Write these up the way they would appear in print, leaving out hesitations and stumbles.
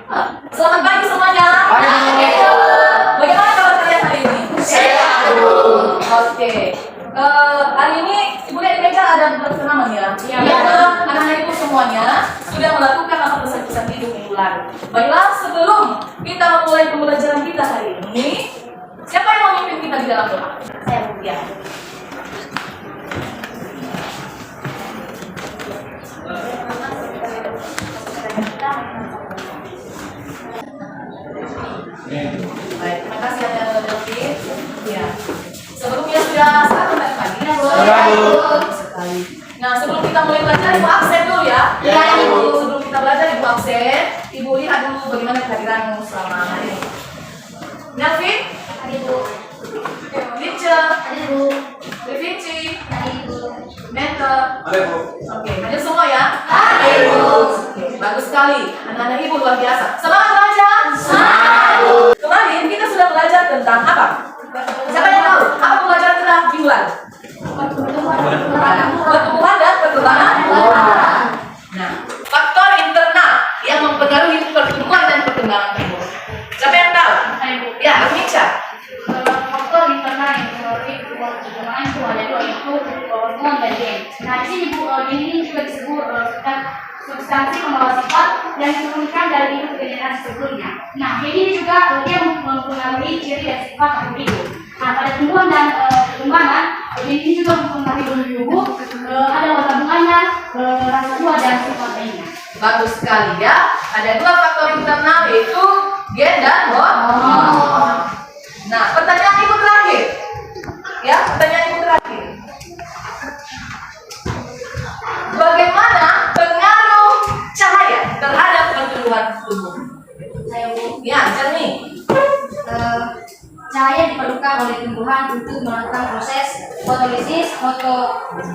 Selamat pagi semuanya. Bagaimana kabar kalian hari ini? Sehat. Oke. Hari ini Ibu lihat di meja ada pertemuan ya. Iya. Anak-anak Ibu semuanya sudah melakukan apa pesan-pesan hidup minggu lalu. Baiklah, sebelum kita memulai pembelajaran kita hari ini, siapa yang mau memimpin kita di dalam doa? Saya Bu. Ya. Baik, terima kasih Anda Delvin. Ya. Sebelumnya sudah satu pagi ya, Bu. Sekali. Nah, sebelum kita mulai belajar, Ibu absen dulu ya. Ya, Ibu. Sebelum kita belajar, Ibu absen. Ibu lihat dulu bagaimana kehadiranmu selama hari ini. Delvin? Ada Ibu. Lince? Ada Ibu. Devinci? Ada Ibu. Mentor? Ada Bu. Oke, hadir semua ya? Ada Ibu. Oke, bagus sekali. Anak-anak Ibu luar biasa. Semangat belajar? Kemarin kita sudah belajar tentang apa? Siapa yang tahu? Apa pembelajaran kita minggu lalu? Pertumbuhan dan perkembangan. Nah, faktor internal yang mempengaruhi pertumbuhan dan perkembangan tubuh. Siapa yang tahu? Ya, Armica. Faktor internal yang mempengaruhi perkembangan itu ada dua, yaitu hormon dan gen. Nah, di sini Bu, gen ini juga disebut substansi pembawa sifat yang diturunkan dari hidup ke generasi sebelumnya. Nah, gen ini juga dia mempengaruhi ciri dan sifat individu. Nah, pada tumbuhan dan perkembangan, gen ini juga mempengaruhi tubuh, ada gabungannya, rasa buah dan sifat lainnya. Bagus sekali ya. Ada dua faktor internal yaitu gen dan hormon. Nah, pertanyaan Ibu terakhir. Ya, pertanyaan Ibu terakhir. Bagaimana pengaruh cahaya terhadap pertumbuhan tubuh? Saya Bu. Ya, Jernih. Cahaya diperlukan oleh tumbuhan untuk melakukan proses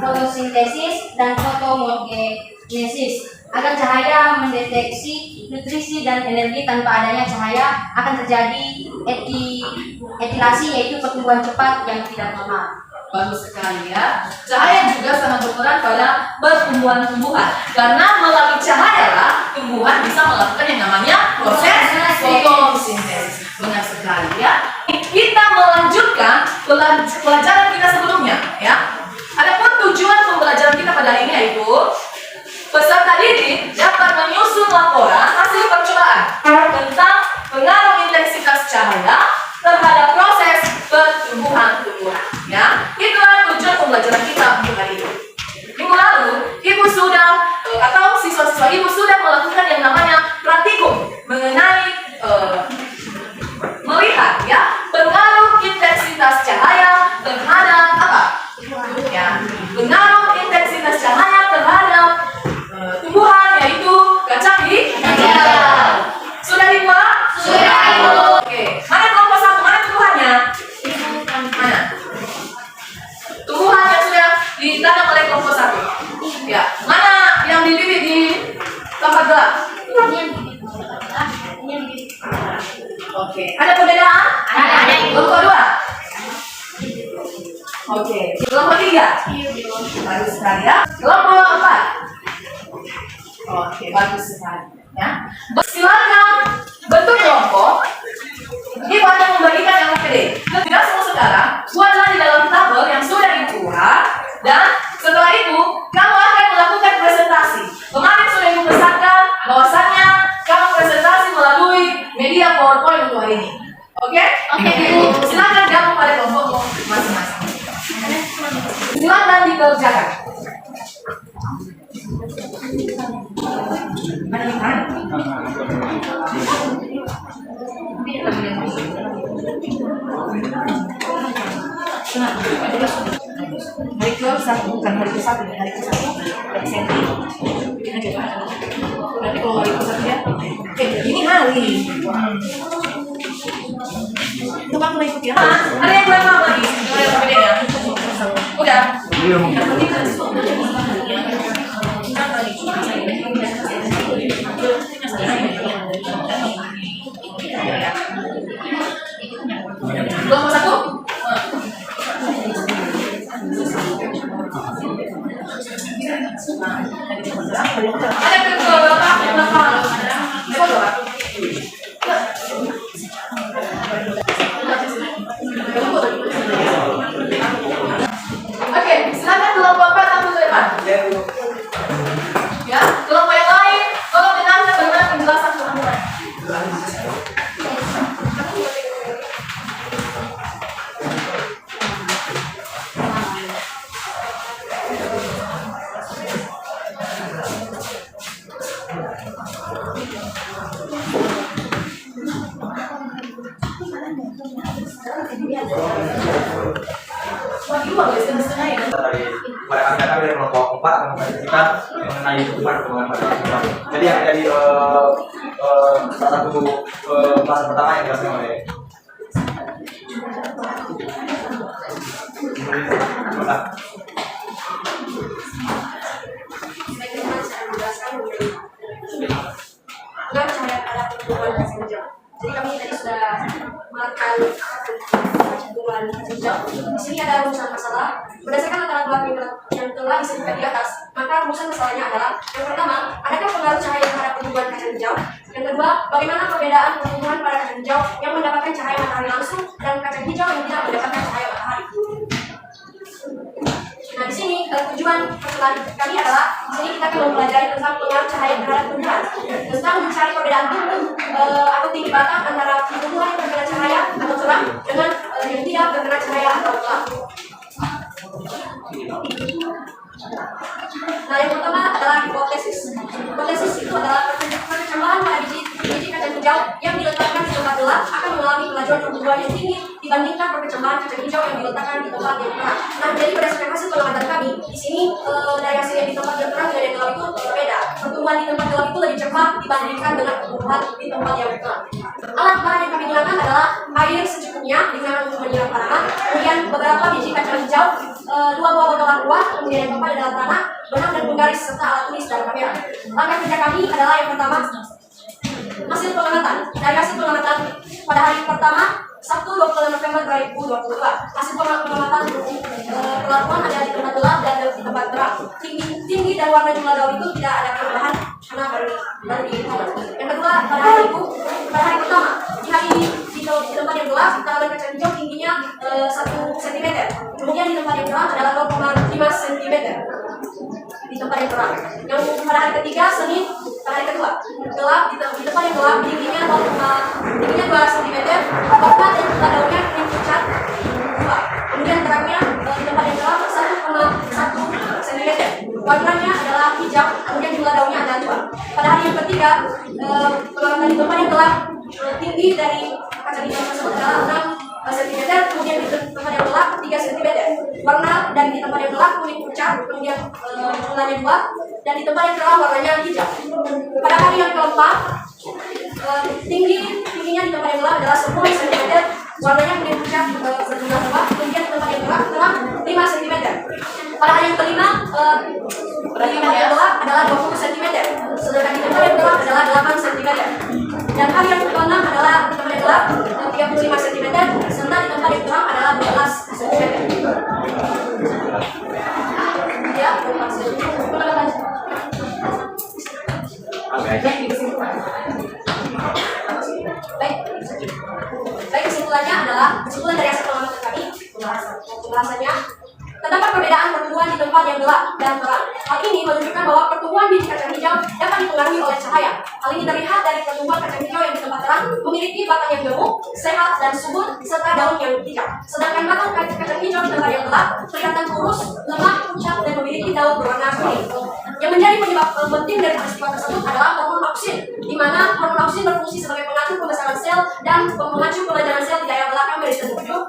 fotosintesis dan fotogenesis. Agar cahaya mendeteksi nutrisi dan energi, tanpa adanya cahaya akan terjadi etilasi, yaitu pertumbuhan cepat yang tidak normal. Bagus sekali ya. Cahaya juga sangat berperan pada pertumbuhan tumbuhan. Karena melalui cahaya lah tumbuhan bisa melakukan yang namanya proses fotosintesis. Benar sekali ya. Kita melanjutkan pelajaran kita sebelumnya ya. Adapun tujuan pembelajaran kita pada hari ini yaitu peserta didik dapat menyusun laporan hasil percobaan tentang pengaruh intensitas cahaya terhadap proses pertumbuhan tumbuhan. Ya, itulah tujuan pembelajaran kita untuk hari ini. Minggu lalu, Ibu sudah atau siswa-siswa Ibu sudah melakukan yang namanya praktikum mengenai melihat ya pengaruh intensitas cahaya terhadap apa? Ya, pengaruh intensitas cahaya terhadap tumbuhan, yaitu kacang hijau. Sudah dibuat? Sudah, Ibu. Oke, mana kelompok satu? Mana tumbuhannya? Mana? Tumbuhan yang sudah ditanam oleh kelompok satu. Ya, mana yang dibibit di tempat gelap? Oke, ada perbedaan? Ada, Ibu. Kelompok dua. Oke, kelompok tiga. Bagus sekali ya. Kelompok empat. Oke, bagus sekali ya. Silakan bentuk kelompok. Ibu akan membagikan yang PD. Tidak semua sekarang buatlah di dalam tabel yang sudah dibuat, dan setelah itu kamu akan melakukan presentasi. Kemarin sudah Ibu pesankan bahwasannya kamu presentasi melalui media PowerPoint untuk hari ini. Oke? Oke, Ibu. Silakan gabung pada kelompokmu masing-masing. Silakan dikerjakan. Mana yang mana? Hari ke-1 bukan hari ke-1, hari ke-1 dari senti. Bikin aja Pak. Nanti kalau hari ke-1 ya. Ini hari. Coba aku ikut ya. Ada yang belum paham lagi? Ada yang berbeda ya? Udah. Belum. Yang penting kan kelompok satu. Ada berapa? kita mengenai perkembangan pada kita. Jadi yang dari salah satu bahasa pertama yang dijelaskan oleh dengan cahaya pada pertumbuhan kacang hijau. Jadi kami tadi sudah melakukan pertumbuhan kacang hijau. Di sini ada rumusan masalah. Berdasarkan latar belakang yang telah disebutkan di atas, maka rumusan masalahnya adalah yang pertama, adakah pengaruh cahaya terhadap pertumbuhan kacang hijau? Yang kedua, bagaimana perbedaan pertumbuhan pada kacang hijau yang mendapatkan cahaya matahari langsung dan kacang hijau yang tidak mendapatkan cahaya matahari? Nah, di sini tujuan pertemuan kami adalah di sini kita akan mempelajari tentang pengaruh cahaya terhadap tumbuhan, tentang mencari perbedaan tumbuh atau tinggi batang antara tumbuhan yang terkena cahaya atau terang dengan yang tidak terkena cahaya atau gelap. Nah, yang pertama adalah hipotesis. Hipotesis itu adalah perkembangan pada biji kacang hijau yang diletakkan di tempat gelap akan mengalami kemajuan pertumbuhan yang tinggi dibandingkan perkembangan kacang hijau yang diletakkan di tempat yang terang. Nah, jadi berdasarkan hasil pengamatan kami, di sini dari hasil yang di tempat yang terang dan yang gelap itu berbeda. Pertumbuhan di tempat gelap itu lebih cepat dibandingkan dengan pertumbuhan di tempat yang terang. Alat bahan yang kami gunakan adalah air secukupnya digunakan untuk menyiram tanaman, kemudian beberapa biji kacang hijau, 2 buah botol aqua, kemudian yang keempat adalah tanah, benang dan penggaris serta alat tulis dan kamera. Langkah kerja kami adalah yang pertama, hasil pengamatan. Dari hasil pengamatan pada hari pertama, Sabtu 20 November 2022, hasil pengamatan perlakuan ada di tempat gelap dan di tempat terang. Tinggi dan warna jumlah daun itu tidak ada perubahan karena baru dihitung. Yang kedua, pada hari pertama, di tempat yang gelap, tanaman kacang hijau tingginya 1 cm. Kemudian di tempat yang terang adalah 0,5 cm. Di tempat yang terang. Yang pada hari ketiga, Senin, pada hari kedua, gelap di tempat yang gelap tingginya 2 cm. Warna dan jumlah daunnya kuning pucat 2. Kemudian terangnya di tempat yang gelap 1,1 cm. Warnanya adalah hijau. Kemudian jumlah daunnya ada 2. Pada hari yang ketiga, pengamatan di tempat yang gelap tinggi dari kacang hijau tersebut adalah 6 cm, kemudian di tempat yang gelap 3 cm. Warna dan di tempat yang gelap kuning pucat, kemudian jumlahnya 2, dan di tempat yang terang warnanya hijau. Pada hari yang keempat, tingginya di tempat yang gelap adalah 10 cm, warnanya kuning pucat berjumlah 2, kemudian di tempat yang terang 5 cm. Pada hari yang kelima, di tempat yang gelap adalah 20 cm, sedangkan di tempat yang gelap adalah 8 cm. Dan hari yang keenam adalah di tempat yang gelap 35 cm, serta di tempat yang terang adalah 12 cm. Ya, Baik, kesimpulan dari hasil pengamatan kami, pembahasannya. Terdapat perbedaan pertumbuhan di tempat yang gelap dan terang. Hal ini menunjukkan bahwa pertumbuhan biji kacang hijau dapat dipengaruhi oleh cahaya. Hal ini terlihat dari pertumbuhan kacang hijau yang di tempat terang memiliki batang yang gemuk, sehat dan subur serta daun yang hijau. Sedangkan batang kacang hijau di tempat yang gelap kelihatan kurus, lemah, pucat dan memiliki daun berwarna kuning. Yang menjadi penyebab penting dari peristiwa tersebut adalah hormon auksin, di mana hormon auksin berfungsi sebagai pengatur pembesaran sel dan memacu pelajaran sel di daerah belakang garis ketujuh.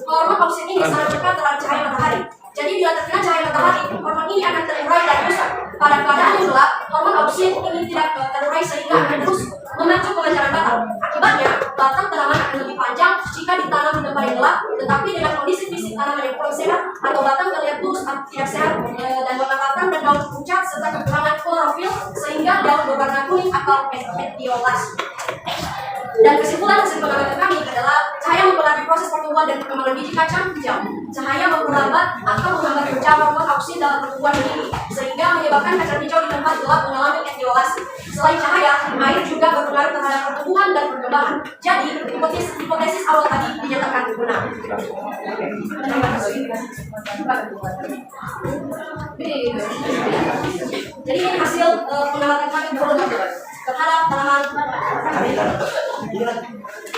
Hormon auksin ini sangat cepat terhadap cahaya matahari. Jadi bila terkena cahaya matahari, hormon ini akan terurai dan rusak. Pada keadaan yang gelap, hormon auksin ini tidak terurai sehingga akan terus memacu pelajaran batang. Akibatnya, batang tanaman akan lebih panjang jika ditanam di tempat yang gelap, tetapi dengan kondisi fisik tanaman yang kurang sehat atau batang terlihat kurus tidak sehat dan warna batang dan daun pucat serta kekurangan klorofil sehingga daun berwarna kuning atau petiolas. Dan kesimpulan hasil pengamatan kami adalah cahaya mempengaruhi proses pertumbuhan dan perkembangan biji kacang hijau. Cahaya memperlambat atau menghambat kerja hormon auksin dalam pertumbuhan ini, sehingga menyebabkan kacang hijau di tempat gelap mengalami etiolasi. Selain cahaya, air juga berpengaruh terhadap pertumbuhan dan perkembangan. Jadi, hipotesis awal tadi dinyatakan benar. Jadi ini hasil pengamatan kami terhadap tanaman.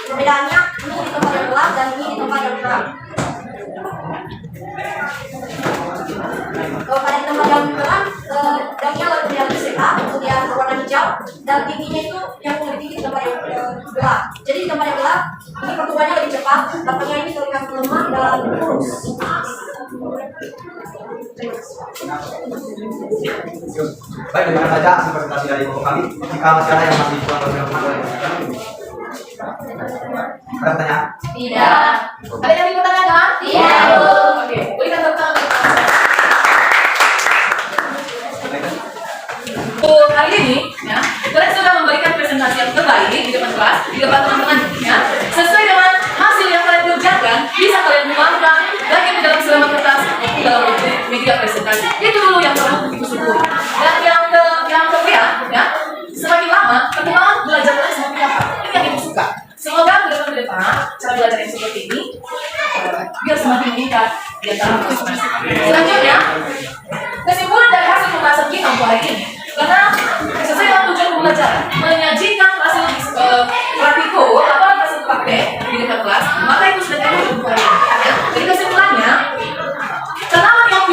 Perbedaannya ini di tempat yang gelap dan ini di tempat yang terang. Kalau pada tempat yang terang, daunnya lebih sehat, kemudian berwarna hijau dan tingginya itu yang lebih tinggi di tempat yang gelap. Jadi di tempat yang gelap ini pertumbuhannya lebih cepat, batangnya ini terlihat lemah dan kurus. Baik, terima saja hasil presentasi dari Bapak kami. Jika masih ada yang masih kurang berkenan, ada pertanyaan? Tidak. Ada yang ingin bertanyakan? Tidak. Oke, berikan tepuk tangan. Hari ini, ya, kalian sudah memberikan presentasi yang terbaik di depan kelas, di depan teman-teman, ya. Sesuai dengan hasil yang kalian kerjakan, bisa kalian kembangkan lagi di dalam selama kertas, dalam media presentasi. Itu dulu yang perlu disyukuri. Dan yang kedua, ya, semakin lama perkembangan belajar kalian semakin dapat. Ini yang ibu suka. Semoga ke depan cara belajar yang seperti ini biar semakin meningkat di antara masing-masing. Selanjutnya, kesimpulan dari hasil pembahasan kita untuk hari ini, karena sesuai dengan tujuan pembelajaran menyajikan hasil praktiko atau hasil praktek di depan kelas, maka itu sudah cukup untuk hari ini. Ya. Jadi kesimpulannya, tanaman yang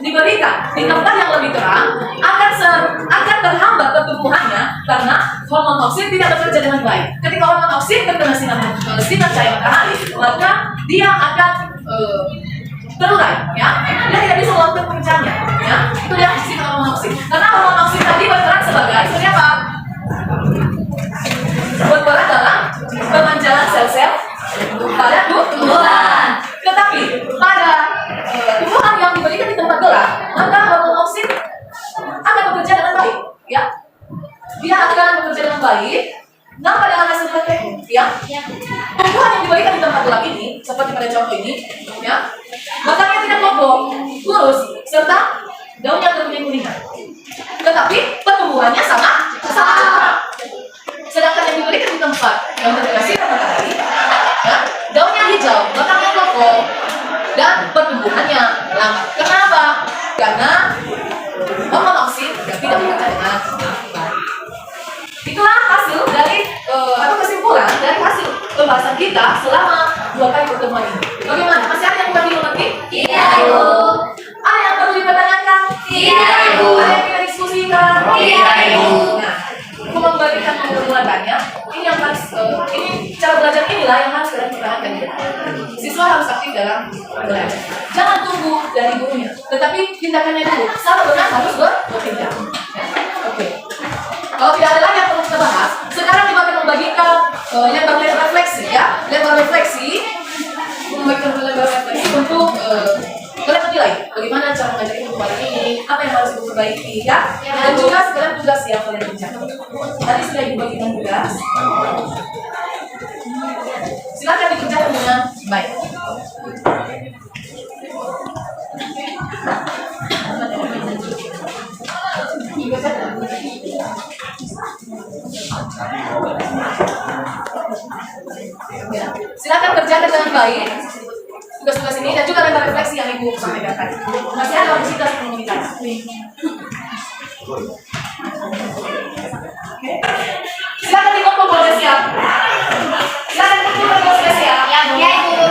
diberikan di tempat yang lebih terang akan terhambat pertumbuhannya karena hormon oksid tidak bekerja dengan baik. Ketika hormon oksid terkena sinar cahaya matahari, maka dia akan terurai, ya. Dia tidak bisa melakukan pekerjaannya, ya. Itu dia sifat hormon oksid. Karena hormon oksid tadi berperan sebagai apa? Berperan dalam pemanjangan sel-sel pada tumbuhan. Tetapi pada tumbuhan yang diberikan di tempat gelap, maka hormon oksid akan bekerja dengan baik, ya. Dia akan bekerja dengan baik. Nampak dengan hasil praktek, ya. Tumbuhan yang diberikan di tempat gelap ini, seperti pada contoh ini, ya, batangnya tidak kokoh, lurus, serta daunnya berkuning-kuningan. Tetapi pertumbuhannya sangat cepat. Sedangkan yang diberikan di tempat yang terkena sinar matahari, ya, daunnya hijau, batangnya kokoh, dan pertumbuhannya lambat. Kenapa? Karena hormon oksid tidak bekerja dengan baik. Itulah hasil dari atau kesimpulan dari hasil pembahasan kita selama 2 kali pertemuan ini. Bagaimana? Masih ada yang perlu dimengerti? Tidak, Ibu. Ada yang perlu dipertanyakan? Tidak, Ibu. Ada yang kita diskusikan? Tidak, Ibu. Nah, untuk memberikan pengulangannya, ini yang harus ini cara belajar inilah yang harus kalian pertahankan. Siswa harus aktif dalam belajar. Jangan tunggu dari gurunya, tetapi tindakannya dulu. Salah benar harus bertindak. Oke. Kalau tidak ada lagi yang perlu kita bahas, sekarang kita akan membagikan lembar-lembar refleksi, ya. Lembar refleksi, membagikan lembar refleksi untuk kalian menilai bagaimana cara mengajar ibu hari ini, apa yang harus ibu perbaiki, ya. Dan juga sekarang tugas yang kalian kerjakan. Tadi sudah dibagikan tugas. Silakan dikerjakan dengan baik. Ya. Silakan kerjakan dengan baik tugas-tugas ini dan juga lembar refleksi yang ibu sampaikan tadi. Masih ada aktivitas komunikasi. Silakan dikumpul kalau sudah siap. Silakan dikumpul kalau sudah siap. Ya, Ibu.